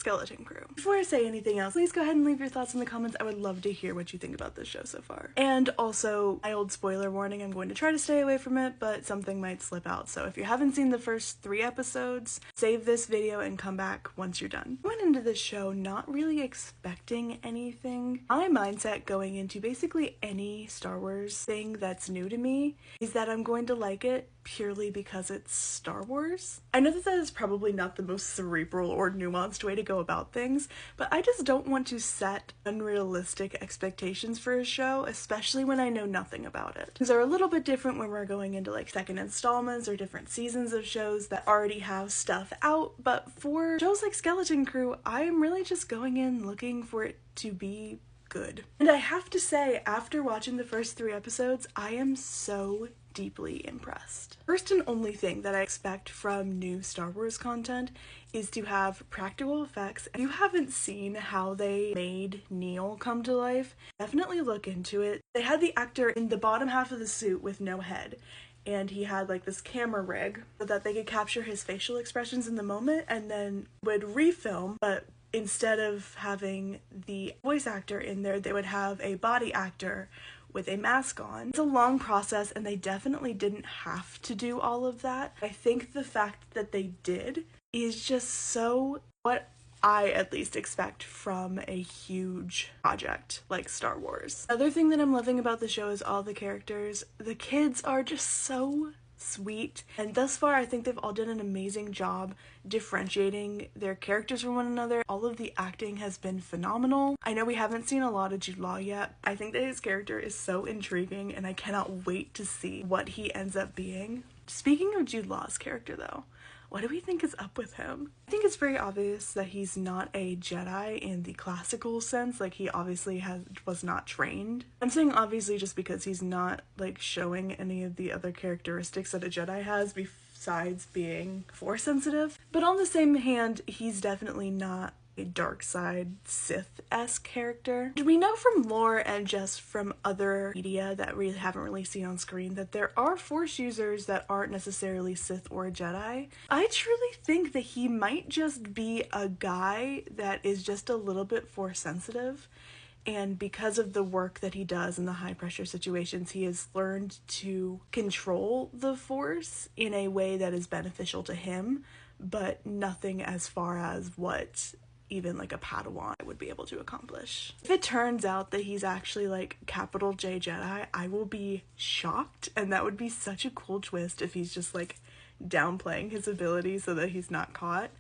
Skeleton Crew. Before I say anything else, please go ahead and leave your thoughts in the comments. I would love to hear what you think about this show so far. And also, my old spoiler warning, I'm going to try to stay away from it, but something might slip out. So if you haven't seen the first 3 episodes, save this video and come back once you're done. I went into this show not really expecting anything. My mindset going into basically any Star Wars thing that's new to me is that I'm going to like it purely because it's Star Wars. I know that that is probably not the most cerebral or nuanced way to go about things, but I just don't want to set unrealistic expectations for a show, especially when I know nothing about it. Things are a little bit different when we're going into like second installments or different seasons of shows that already have stuff out, but for shows like Skeleton Crew, I am really just going in looking for it to be good. And I have to say, after watching the first 3 episodes, I am so deeply impressed. First and only thing that I expect from new Star Wars content is to have practical effects. If you haven't seen how they made Neil come to life, definitely look into it. They had the actor in the bottom half of the suit with no head, and he had like this camera rig so that they could capture his facial expressions in the moment and then would refilm, but instead of having the voice actor in there, they would have a body actor with a mask on. It's a long process and they definitely didn't have to do all of that. I think the fact that they did is just so what I at least expect from a huge project like Star Wars. Another thing that I'm loving about the show is all the characters. The kids are just so sweet, and thus far I think they've all done an amazing job differentiating their characters from one another. All of the acting has been phenomenal. I know we haven't seen a lot of Jude Law yet. I think that his character is so intriguing and I cannot wait to see what he ends up being. Speaking of Jude Law's character though, what do we think is up with him? I think it's very obvious that he's not a Jedi in the classical sense, like he obviously was not trained. I'm saying obviously just because he's not like showing any of the other characteristics that a Jedi has besides being Force sensitive. But on the same hand, he's definitely not a dark side Sith-esque character. We know from lore and just from other media that we haven't really seen on screen that there are Force users that aren't necessarily Sith or Jedi. I truly think that he might just be a guy that is just a little bit Force sensitive, and because of the work that he does in the high pressure situations, he has learned to control the Force in a way that is beneficial to him, but nothing as far as what even like a Padawan would be able to accomplish. If it turns out that he's actually like capital J Jedi, I will be shocked, and that would be such a cool twist if he's just like downplaying his abilities so that he's not caught.